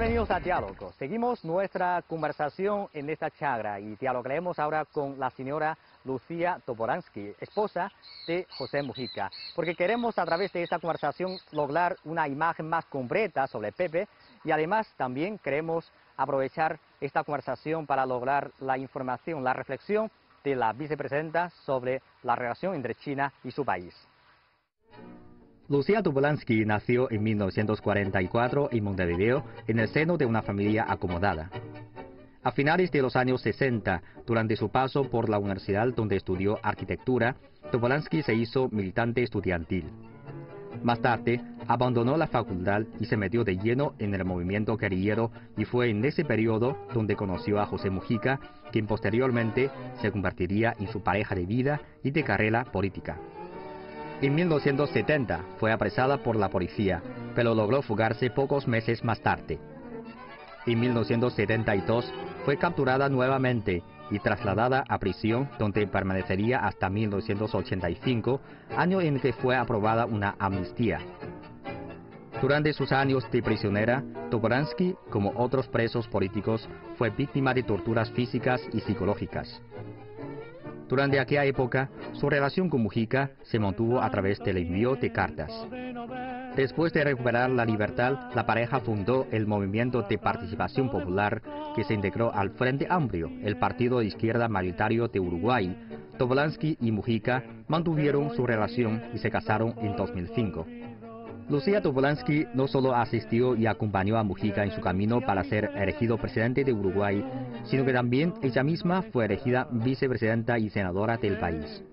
Bienvenidos a Diálogo. Seguimos nuestra conversación en esta charla y dialogaremos ahora con la señora Lucía Topolanski, esposa de José Mujica, porque queremos a través de esta conversación lograr una imagen más completa sobre Pepe y además también queremos aprovechar esta conversación para lograr la información, la reflexión de la vicepresidenta sobre la relación entre China y su país. Lucía Topolanski nació en 1944 en Montevideo, en el seno de una familia acomodada. A finales de los años 60, durante su paso por la universidad donde estudió arquitectura, Topolanski se hizo militante estudiantil. Más tarde, abandonó la facultad y se metió de lleno en el movimiento guerrillero y fue en ese periodo donde conoció a José Mujica, quien posteriormente se convertiría en su pareja de vida y de carrera política. En 1970 fue apresada por la policía, pero logró fugarse pocos meses más tarde. En 1972 fue capturada nuevamente y trasladada a prisión, donde permanecería hasta 1985, año en que fue aprobada una amnistía. Durante sus años de prisionera, Topolanski, como otros presos políticos, fue víctima de torturas físicas y psicológicas. Durante aquella época, su relación con Mujica se mantuvo a través del envío de cartas. Después de recuperar la libertad, la pareja fundó el Movimiento de Participación Popular, que se integró al Frente Amplio, el partido de izquierda mayoritario de Uruguay. Topolanski y Mujica mantuvieron su relación y se casaron en 2005. Lucía Topolanski no solo asistió y acompañó a Mujica en su camino para ser elegido presidente de Uruguay, sino que también ella misma fue elegida vicepresidenta y senadora del país.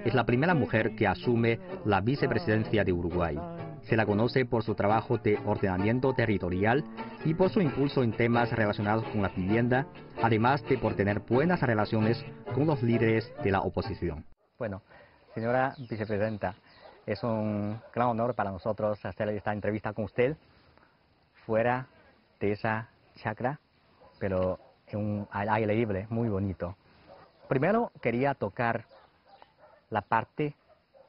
Es la primera mujer que asume la vicepresidencia de Uruguay. Se la conoce por su trabajo de ordenamiento territorial y por su impulso en temas relacionados con la vivienda, además de por tener buenas relaciones con los líderes de la oposición. Bueno, señora vicepresidenta, es un gran honor para nosotros hacer esta entrevista con usted fuera de esa chacra, pero al aire libre, muy bonito. Primero quería tocar la parte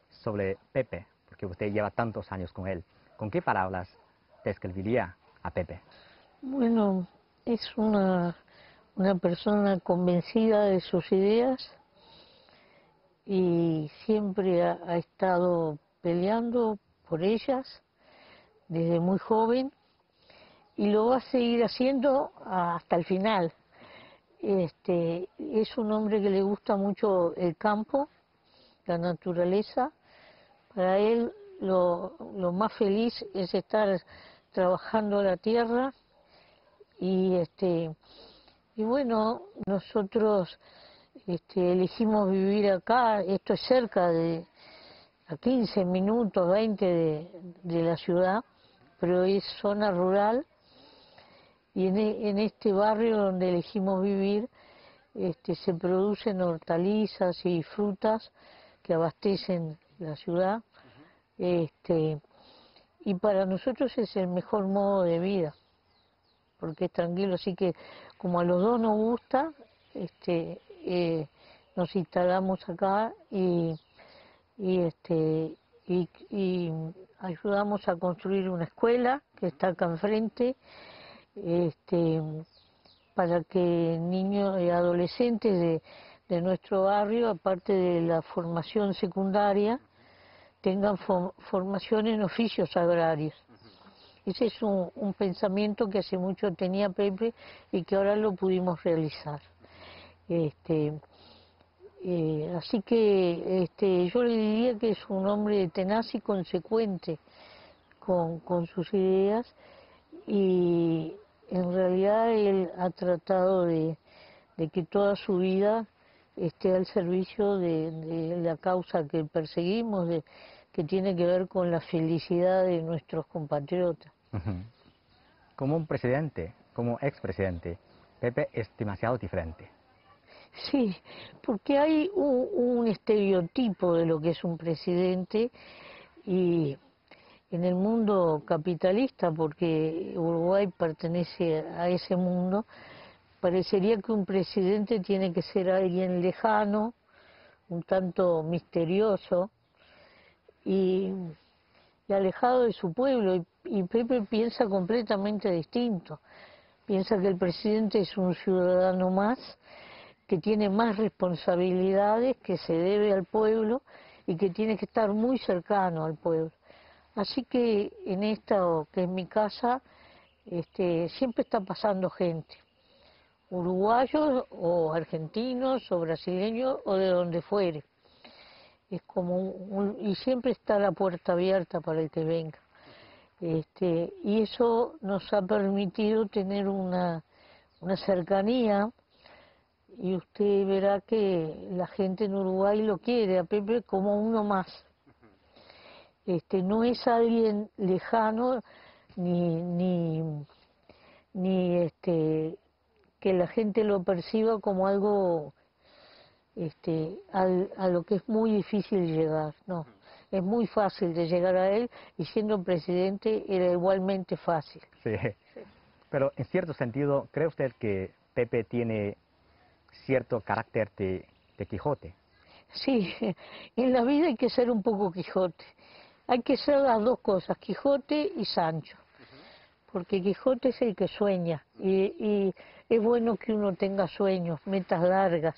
sobre Pepe, porque usted lleva tantos años con él. ¿Con qué palabras describiría a Pepe? Bueno, es una persona convencida de sus ideas y siempre ha estado peleando por ellas desde muy joven y lo va a seguir haciendo hasta el final. Es un hombre que le gusta mucho el campo, la naturaleza. Para él lo más feliz es estar trabajando la tierra y bueno, nosotros elegimos vivir acá. Esto es cerca a 15 minutos, 20 de la ciudad, pero es zona rural y en este barrio donde elegimos vivir se producen hortalizas y frutas que abastecen la ciudad, y para nosotros es el mejor modo de vida, porque es tranquilo. Así que como a los dos nos gusta, nos instalamos acá y ayudamos a construir una escuela que está acá enfrente, para que niños y adolescentes de nuestro barrio, aparte de la formación secundaria, tengan formación en oficios agrarios. Ese es un pensamiento que hace mucho tenía Pepe y que ahora lo pudimos realizar. Así que yo le diría que es un hombre tenaz y consecuente con sus ideas, y en realidad él ha tratado de que toda su vida esté al servicio de la causa que perseguimos, que tiene que ver con la felicidad de nuestros compatriotas. Como un presidente, como expresidente, Pepe es demasiado diferente. Sí, porque hay un estereotipo de lo que es un presidente, y en el mundo capitalista, porque Uruguay pertenece a ese mundo, parecería que un presidente tiene que ser alguien lejano, un tanto misterioso y alejado de su pueblo, y Pepe piensa completamente distinto. Piensa que el presidente es un ciudadano más, que tiene más responsabilidades, que se debe al pueblo y que tiene que estar muy cercano al pueblo. Así que en esta, que es mi casa, siempre está pasando gente, uruguayos o argentinos o brasileños o de donde fuere. Es como y siempre está la puerta abierta para el que venga. Y eso nos ha permitido tener una cercanía, y usted verá que la gente en Uruguay lo quiere a Pepe como uno más. No es alguien lejano ni que la gente lo perciba como algo a lo que es muy difícil llegar, no. Es muy fácil de llegar a él, y siendo presidente era igualmente fácil. Sí, pero en cierto sentido, ¿cree usted que Pepe tiene cierto carácter de Quijote? Sí, en la vida hay que ser un poco Quijote. Hay que ser las dos cosas, Quijote y Sancho. Porque Quijote es el que sueña, y es bueno que uno tenga sueños, metas largas.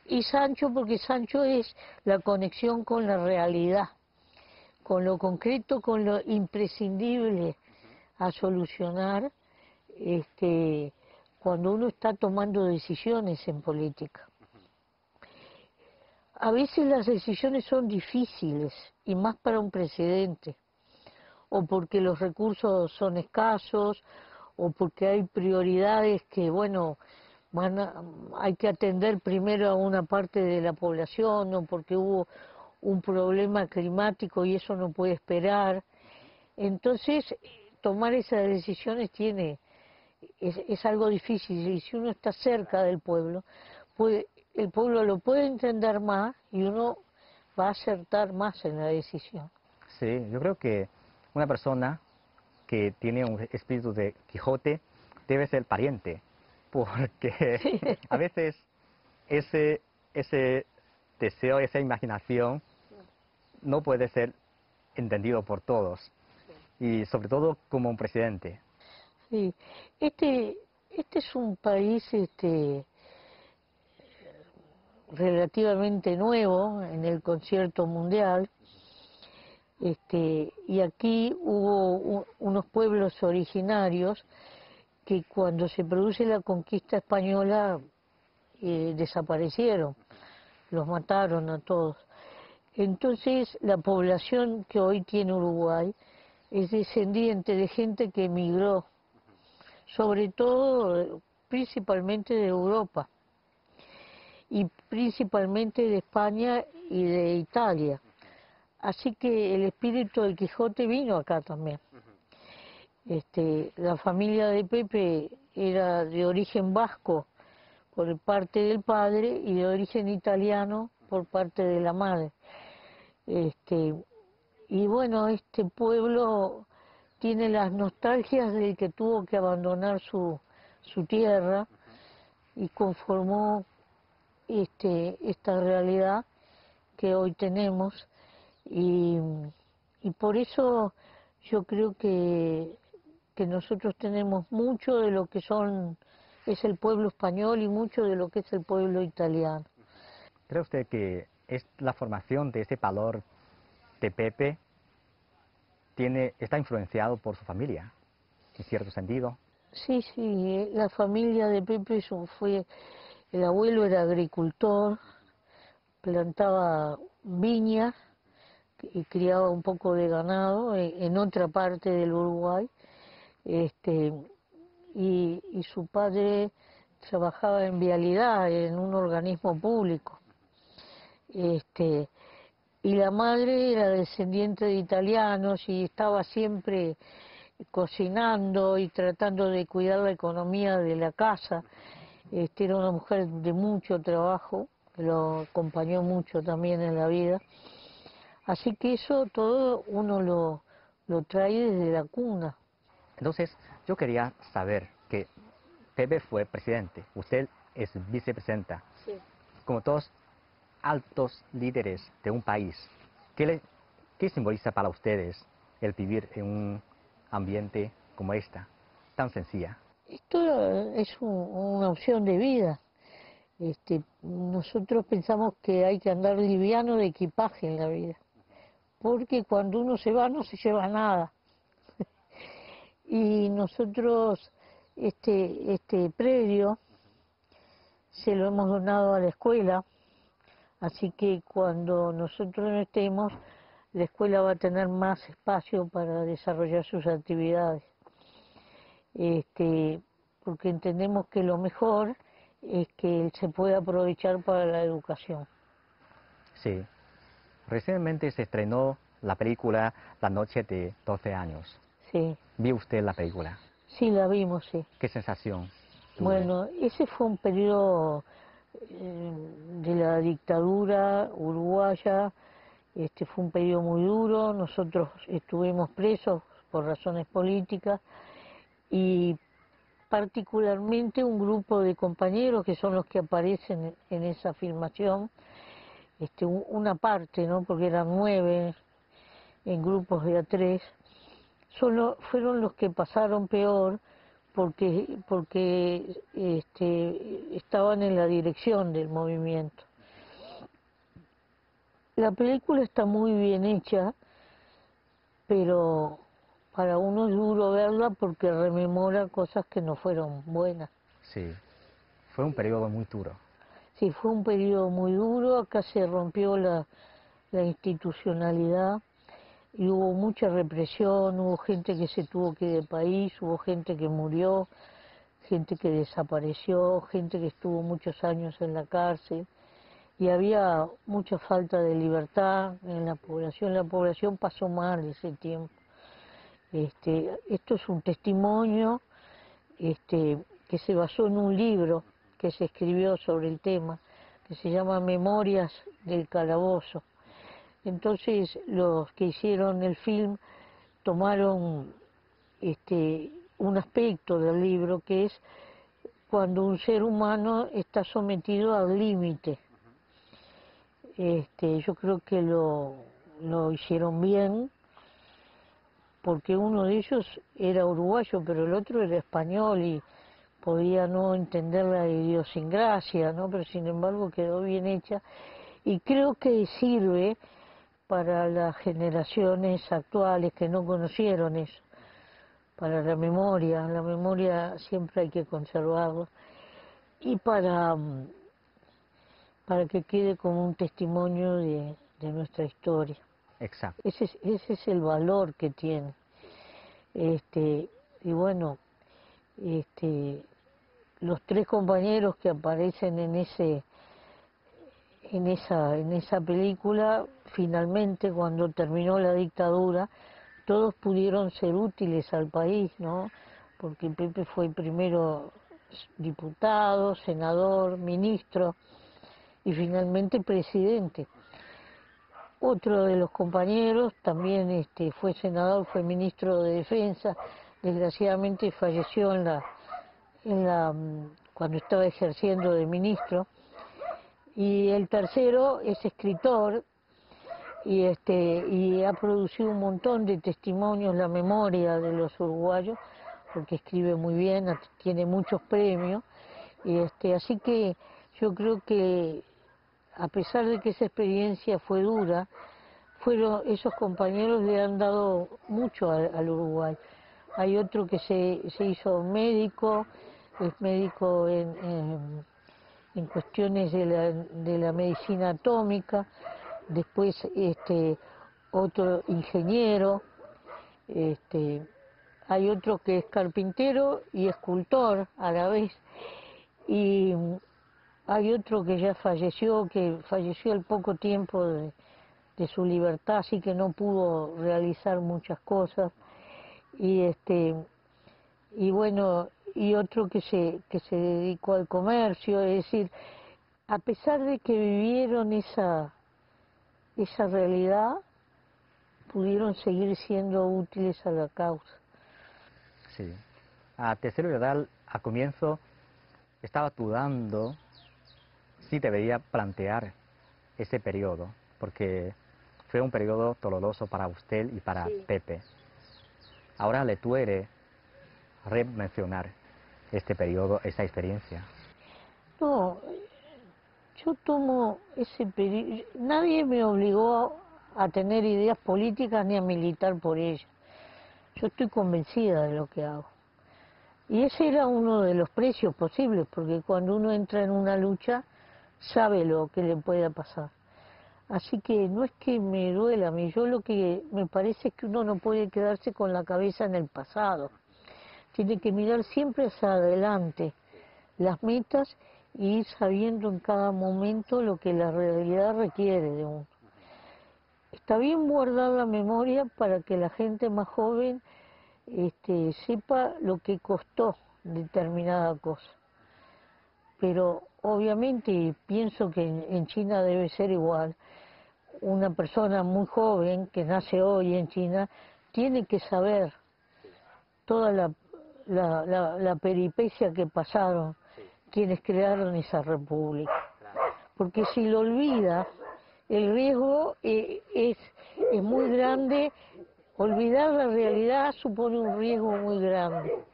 Y Sancho, porque Sancho es la conexión con la realidad, con lo concreto, con lo imprescindible a solucionar cuando uno está tomando decisiones en política. A veces las decisiones son difíciles, y más para un presidente, o porque los recursos son escasos, o porque hay prioridades que, bueno, hay que atender primero a una parte de la población, o porque hubo un problema climático y eso no puede esperar. Entonces, tomar esas decisiones es algo difícil, y si uno está cerca del pueblo, el pueblo lo puede entender más y uno va a acertar más en la decisión. Sí, yo creo que una persona que tiene un espíritu de Quijote debe ser pariente, porque a veces ese deseo, esa imaginación no puede ser entendido por todos, y sobre todo como un presidente. Sí, este es un país relativamente nuevo en el concierto mundial, y aquí hubo unos pueblos originarios que cuando se produce la conquista española desaparecieron, los mataron a todos. Entonces la población que hoy tiene Uruguay es descendiente de gente que emigró, sobre todo, principalmente de Europa, y principalmente de España y de Italia. Así que el espíritu del Quijote vino acá también. La familia de Pepe era de origen vasco por parte del padre y de origen italiano por parte de la madre. Y bueno, este pueblo tiene las nostalgias del que tuvo que abandonar su tierra y conformó esta realidad que hoy tenemos, y, y por eso yo creo que nosotros tenemos mucho de lo que es el pueblo español y mucho de lo que es el pueblo italiano. ¿Cree usted que es la formación de ese valor de Pepe está influenciado por su familia, en cierto sentido? Sí, sí, la familia de Pepe el abuelo era agricultor, plantaba viñas y criaba un poco de ganado en otra parte del Uruguay, y su padre trabajaba en vialidad, en un organismo público. Y la madre era descendiente de italianos y estaba siempre cocinando y tratando de cuidar la economía de la casa. Era una mujer de mucho trabajo, que lo acompañó mucho también en la vida. Así que eso todo uno lo trae desde la cuna. Entonces, yo quería saber que Pepe fue presidente, usted es vicepresidenta. Sí. Como todos altos líderes de un país, ¿qué simboliza para ustedes el vivir en un ambiente como esta, tan sencilla? Esto es una opción de vida. Nosotros pensamos que hay que andar liviano de equipaje en la vida, porque cuando uno se va no se lleva nada. Y nosotros este predio se lo hemos donado a la escuela, así que cuando nosotros no estemos, la escuela va a tener más espacio para desarrollar sus actividades. Porque entendemos que lo mejor es que él se pueda aprovechar para la educación. Sí. Recientemente se estrenó la película La noche de 12 años. Sí, ¿Vio usted la película? sí la vimos, sí. ¿Qué sensación tuvo? Bueno, ese fue un periodo de la dictadura uruguaya, fue un periodo muy duro, nosotros estuvimos presos por razones políticas y particularmente un grupo de compañeros que son los que aparecen en esa filmación, una parte, ¿no? Porque eran 9 en grupos de A3, fueron los que pasaron peor porque estaban en la dirección del movimiento. La película está muy bien hecha, pero para uno es duro verla porque rememora cosas que no fueron buenas. Sí, fue un periodo muy duro. Sí, fue un periodo muy duro, acá se rompió la institucionalidad y hubo mucha represión, hubo gente que se tuvo que ir del país, hubo gente que murió, gente que desapareció, gente que estuvo muchos años en la cárcel y había mucha falta de libertad en la población pasó mal ese tiempo. Esto es un testimonio que se basó en un libro que se escribió sobre el tema, que se llama Memorias del Calabozo. Entonces los que hicieron el film tomaron un aspecto del libro que es cuando un ser humano está sometido al límite. Yo creo que lo hicieron bien, porque uno de ellos era uruguayo, pero el otro era español y podía no entender la idiosincrasia, ¿no? Pero sin embargo quedó bien hecha y creo que sirve para las generaciones actuales que no conocieron eso, para la memoria siempre hay que conservarla y para que quede como un testimonio de nuestra historia. Exacto. Ese es el valor que tiene. Y bueno, los 3 compañeros que aparecen en esa película, finalmente cuando terminó la dictadura, todos pudieron ser útiles al país, ¿no? Porque Pepe fue primero diputado, senador, ministro y finalmente presidente. Otro de los compañeros también fue senador, fue ministro de Defensa, desgraciadamente falleció cuando estaba ejerciendo de ministro. Y el tercero es escritor y ha producido un montón de testimonios, la memoria de los uruguayos, porque escribe muy bien, tiene muchos premios. Así que yo creo que a pesar de que esa experiencia fue dura, esos compañeros le han dado mucho al Uruguay. Hay otro que se hizo médico, es médico en cuestiones de la medicina atómica, después otro ingeniero, hay otro que es carpintero y escultor a la vez, y hay otro que falleció al poco tiempo de su libertad, así que no pudo realizar muchas cosas, y y bueno, y otro que se dedicó al comercio, es decir, a pesar de que vivieron esa realidad, pudieron seguir siendo útiles a la causa. Sí. A tercero edad, al comienzo, estaba dudando si debería plantear ese periodo, porque fue un periodo doloroso para usted y para Sí. Pepe. Ahora le duele mencionar este periodo, esa experiencia. No, yo tomo ese periodo, nadie me obligó a tener ideas políticas ni a militar por ellas. Yo estoy convencida de lo que hago. Y ese era uno de los precios posibles, porque cuando uno entra en una lucha, sabe lo que le pueda pasar. Así que no es que me duela a mí, yo lo que me parece es que uno no puede quedarse con la cabeza en el pasado. Tiene que mirar siempre hacia adelante las metas y ir sabiendo en cada momento lo que la realidad requiere de uno. Está bien guardar la memoria para que la gente más joven sepa lo que costó determinada cosa. Pero obviamente pienso que en China debe ser igual. Una persona muy joven que nace hoy en China tiene que saber toda la peripecia que pasaron quienes crearon esa república. Porque si lo olvida, el riesgo es muy grande. Olvidar la realidad supone un riesgo muy grande.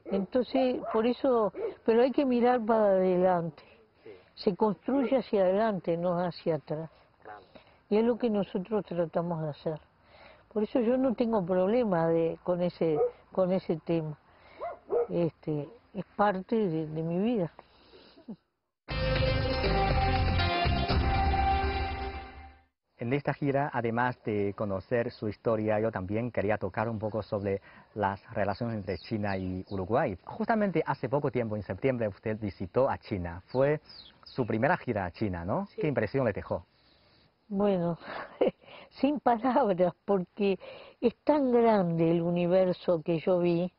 Entonces, por eso, pero hay que mirar para adelante. Se construye hacia adelante, no hacia atrás. Y es lo que nosotros tratamos de hacer. Por eso yo no tengo problema con ese tema. Es parte de mi vida. En esta gira, además de conocer su historia, yo también quería tocar un poco sobre las relaciones entre China y Uruguay. Justamente hace poco tiempo, en septiembre, usted visitó a China. Fue su primera gira a China, ¿no? Sí. ¿Qué impresión le dejó? Bueno, sin palabras, porque es tan grande el universo que yo vi,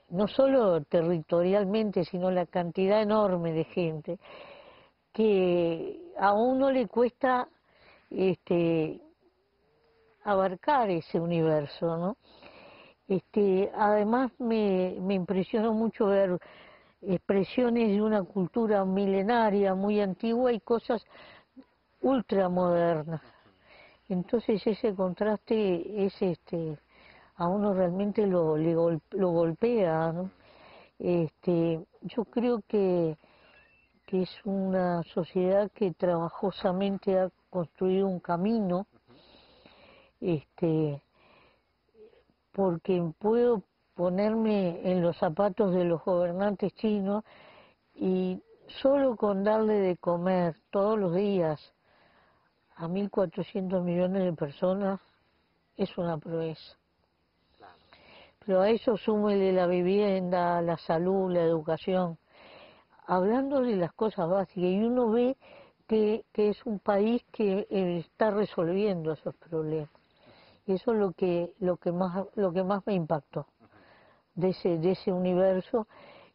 no solo territorialmente, sino la cantidad enorme de gente, que a uno le cuesta abarcar ese universo, ¿no? Además me impresionó mucho ver expresiones de una cultura milenaria, muy antigua, y cosas ultramodernas. Entonces ese contraste es a uno realmente lo golpea, ¿no? Yo creo que es una sociedad que trabajosamente ha construido un camino, porque puedo ponerme en los zapatos de los gobernantes chinos y solo con darle de comer todos los días a 1.400 millones de personas es una proeza. Pero a eso súmele la vivienda, la salud, la educación, hablando de las cosas básicas, y uno ve que es un país que está resolviendo esos problemas. Y eso es lo que más me impactó de ese universo,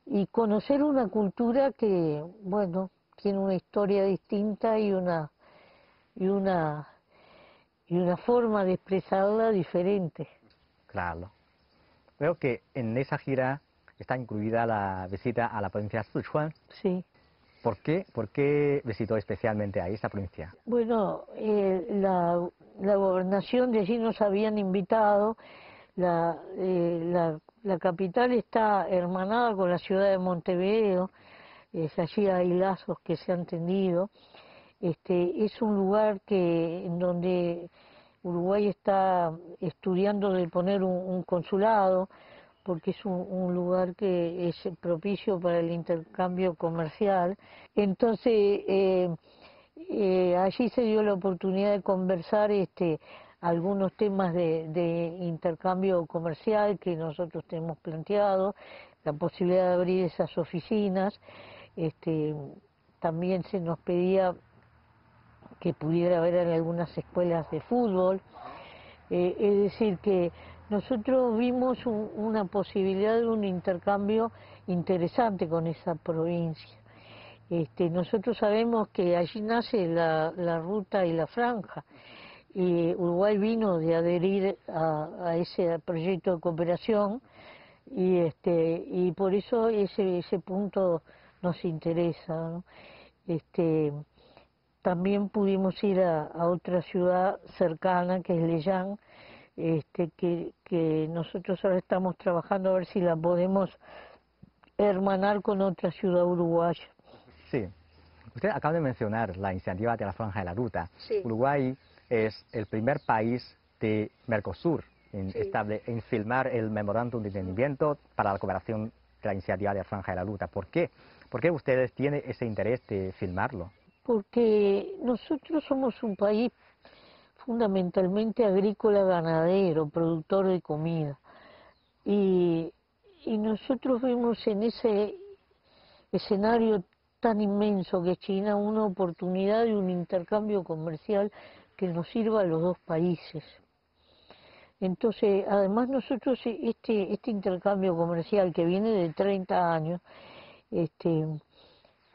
y conocer una cultura que, bueno, tiene una historia distinta y una forma de expresarla diferente. Claro. Veo que en esa gira está incluida la visita a la provincia de Sichuan. Sí. ¿Por qué? ¿Por qué visitó especialmente a esa provincia? Bueno, la gobernación de allí nos habían invitado. La capital está hermanada con la ciudad de Montevideo. Allí hay lazos que se han tendido. Es un lugar en donde Uruguay está estudiando de poner un consulado, porque es un lugar que es propicio para el intercambio comercial. Entonces, allí se dio la oportunidad de conversar algunos temas de intercambio comercial que nosotros tenemos planteado, la posibilidad de abrir esas oficinas. También se nos pedía que pudiera haber en algunas escuelas de fútbol. Es decir, que nosotros vimos una posibilidad de un intercambio interesante con esa provincia. Nosotros sabemos que allí nace la ruta y la franja, y Uruguay vino de adherir a ese proyecto de cooperación, y por eso ese punto nos interesa, ¿no? También pudimos ir a otra ciudad cercana, que es Leyang, que nosotros ahora estamos trabajando a ver si la podemos hermanar con otra ciudad uruguaya. Sí. Usted acaba de mencionar la iniciativa de la Franja de la Ruta. Sí. Uruguay es el primer país de Mercosur Sí. en firmar el memorándum de entendimiento para la cooperación de la iniciativa de la Franja de la Ruta. ¿Por qué? ¿Por qué ustedes tienen ese interés de firmarlo? Porque nosotros somos un país fundamentalmente agrícola, ganadero, productor de comida. Y nosotros vemos en ese escenario tan inmenso que es China una oportunidad de un intercambio comercial que nos sirva a los dos países. Entonces, además nosotros este intercambio comercial que viene de 30 años,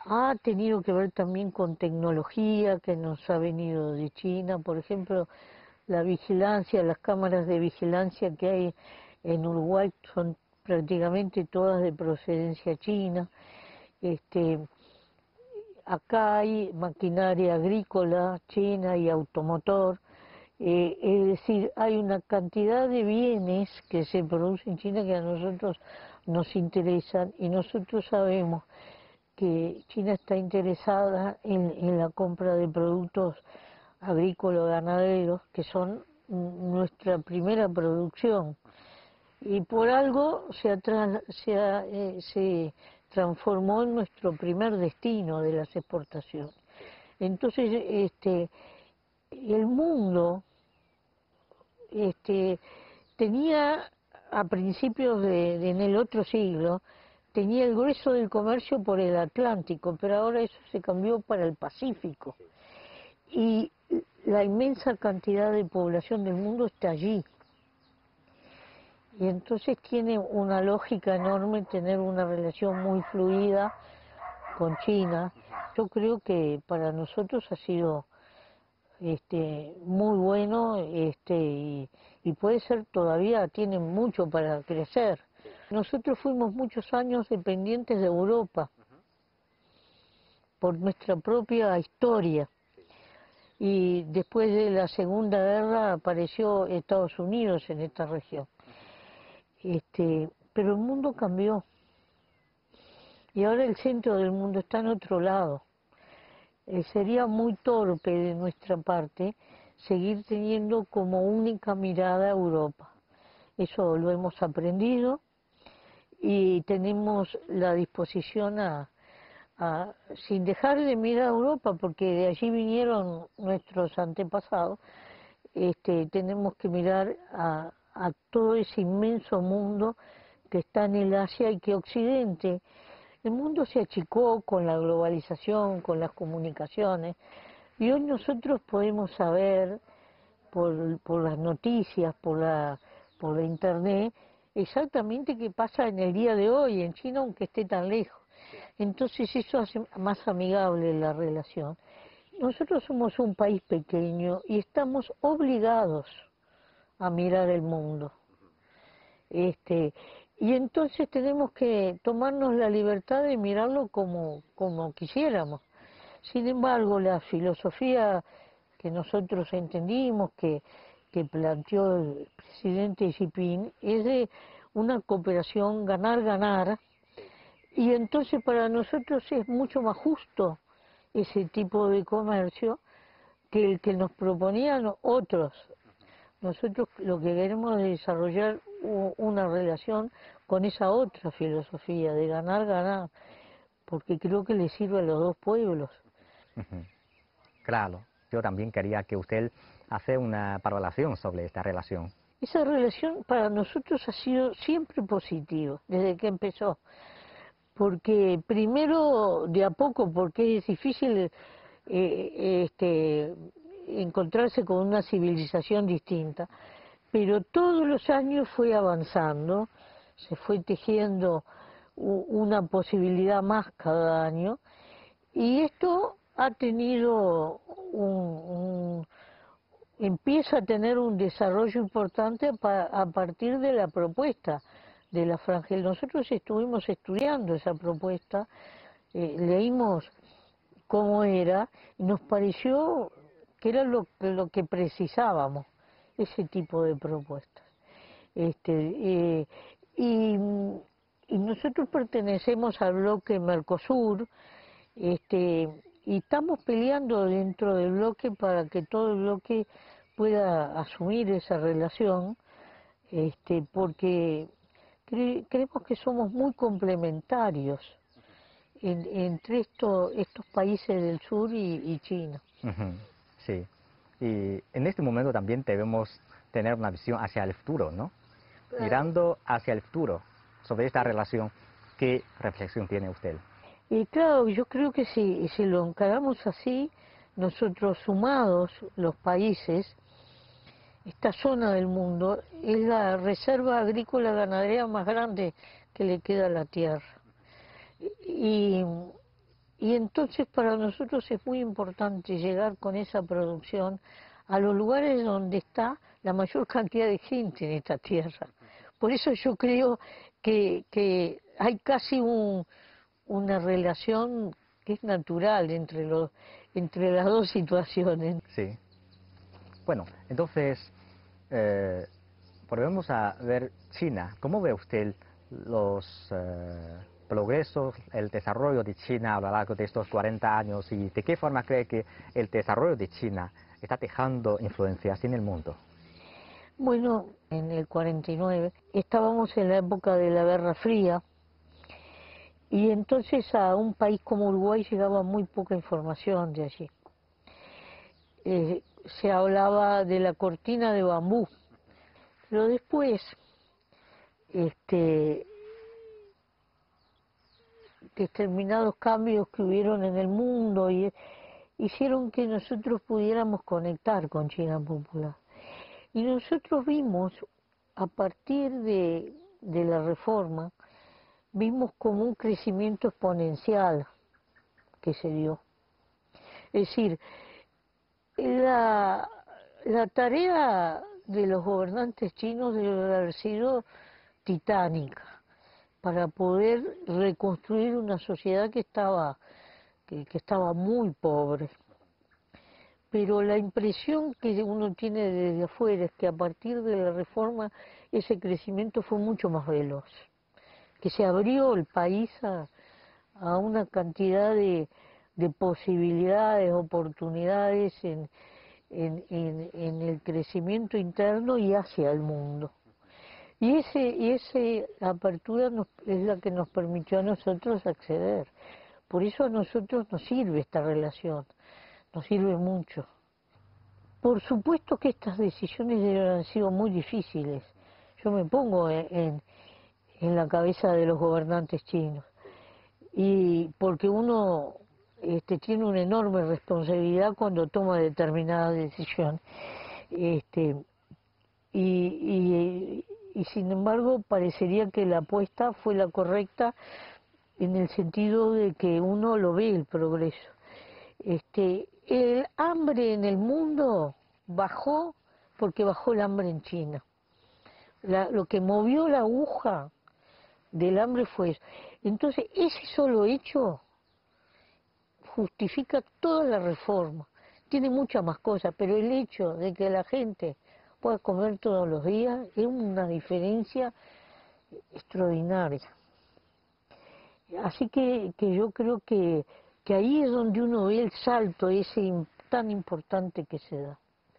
ha tenido que ver también con tecnología que nos ha venido de China, por ejemplo, la vigilancia, las cámaras de vigilancia que hay en Uruguay son prácticamente todas de procedencia china. Acá hay maquinaria agrícola china y automotor, es decir, hay una cantidad de bienes que se producen en China que a nosotros nos interesan y nosotros sabemos que China está interesada en la compra de productos agrícolas ganaderos, que son nuestra primera producción. Y por algo se transformó en nuestro primer destino de las exportaciones. Entonces, el mundo tenía a principios en el otro siglo, tenía el grueso del comercio por el Atlántico, pero ahora eso se cambió para el Pacífico. Y la inmensa cantidad de población del mundo está allí. Y entonces tiene una lógica enorme tener una relación muy fluida con China. Yo creo que para nosotros ha sido muy bueno y puede ser todavía, tiene mucho para crecer. Nosotros fuimos muchos años dependientes de Europa por nuestra propia historia y después de la Segunda Guerra apareció Estados Unidos en esta región. Pero el mundo cambió y ahora el centro del mundo está en otro lado. Sería muy torpe de nuestra parte seguir teniendo como única mirada a Europa. Eso lo hemos aprendido y tenemos la disposición sin dejar de mirar a Europa, porque de allí vinieron nuestros antepasados, tenemos que mirar a todo ese inmenso mundo que está en el Asia y que Occidente. El mundo se achicó con la globalización, con las comunicaciones, y hoy nosotros podemos saber por las noticias, por la internet, exactamente qué pasa en el día de hoy en China, aunque esté tan lejos. Entonces eso hace más amigable la relación. Nosotros somos un país pequeño y estamos obligados a mirar el mundo. Y entonces tenemos que tomarnos la libertad de mirarlo como quisiéramos. Sin embargo, la filosofía que nosotros entendimos, que planteó el presidente Xi Jinping, es de una cooperación ganar-ganar, y entonces para nosotros es mucho más justo ese tipo de comercio que el que nos proponían otros. Nosotros lo que queremos es desarrollar una relación con esa otra filosofía de ganar-ganar, porque creo que le sirve a los dos pueblos. Claro, yo también quería que usted hace una valoración sobre esta relación. Esa relación para nosotros ha sido siempre positiva, desde que empezó. Porque primero, de a poco, porque es difícil encontrarse con una civilización distinta, pero todos los años fue avanzando, se fue tejiendo una posibilidad más cada año, y esto ha tenido empieza a tener un desarrollo importante a partir de la propuesta de la Frangel. Nosotros estuvimos estudiando esa propuesta, leímos cómo era y nos pareció que era lo que precisábamos. ese tipo de propuestas. Y, y nosotros pertenecemos al bloque Mercosur, y estamos peleando dentro del bloque para que todo el bloque pueda asumir esa relación, porque creemos que somos muy complementarios entre estos países del sur y China. Ujú, sí, y en este momento también debemos tener una visión hacia el futuro, ¿no? Claro. Mirando hacia el futuro sobre esta relación, ¿qué reflexión tiene usted? Y claro, yo creo que si lo encaramos así, nosotros sumados, los países, esta zona del mundo es la reserva agrícola ganadera más grande que le queda a la tierra. Y, y entonces para nosotros es muy importante llegar con esa producción a los lugares donde está la mayor cantidad de gente en esta tierra. Por eso yo creo que hay casi una relación que es natural entre las dos situaciones. Sí. Bueno, entonces, volvemos a ver China. ¿Cómo ve usted los progresos, el desarrollo de China a lo largo de estos 40 años y de qué forma cree que el desarrollo de China está dejando influencias en el mundo? Bueno, en el 49 estábamos en la época de la Guerra Fría y entonces a un país como Uruguay llegaba muy poca información de allí. Se hablaba de la cortina de bambú, pero después determinados cambios que hubieron en el mundo hicieron que nosotros pudiéramos conectar con China Popular. Y nosotros vimos, a partir de la reforma, vimos como un crecimiento exponencial que se dio. Es decir, la tarea de los gobernantes chinos debe haber sido titánica para poder reconstruir una sociedad que estaba muy pobre. Pero la impresión que uno tiene desde afuera es que a partir de la reforma ese crecimiento fue mucho más veloz, que se abrió el país a una cantidad de posibilidades, oportunidades en el crecimiento interno y hacia el mundo. Y esa apertura es la que nos permitió a nosotros acceder. Por eso a nosotros nos sirve esta relación, nos sirve mucho. Por supuesto que estas decisiones deben haber sido muy difíciles. Yo me pongo en la cabeza de los gobernantes chinos. Y porque uno tiene una enorme responsabilidad cuando toma determinadas decisiones. Y sin embargo parecería que la apuesta fue la correcta en el sentido de que uno lo ve el progreso. El hambre en el mundo bajó porque bajó el hambre en China. Lo que movió la aguja del hambre fue eso. Entonces ese solo hecho justifica toda la reforma. Tiene muchas más cosas, pero el hecho de que la gente pueda comer todos los días es una diferencia extraordinaria. Así que yo creo que ahí es donde uno ve el salto ese tan importante que se da.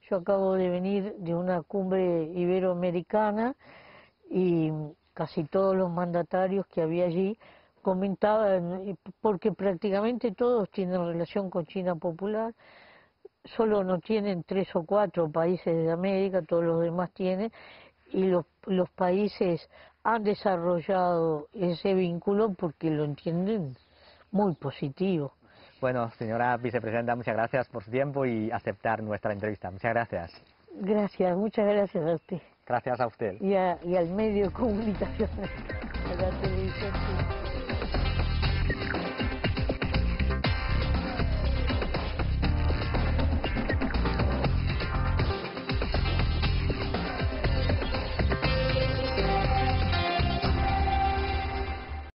Yo acabo de venir de una cumbre iberoamericana y casi todos los mandatarios que había allí comentaban, porque prácticamente todos tienen relación con China Popular, solo no tienen 3 o 4 países de América, todos los demás tienen, y los países han desarrollado ese vínculo porque lo entienden muy positivo. Bueno, señora vicepresidenta, muchas gracias por su tiempo y aceptar nuestra entrevista. Muchas gracias. Gracias, muchas gracias a usted. Gracias a usted. Y al medio de comunicación, a la televisión.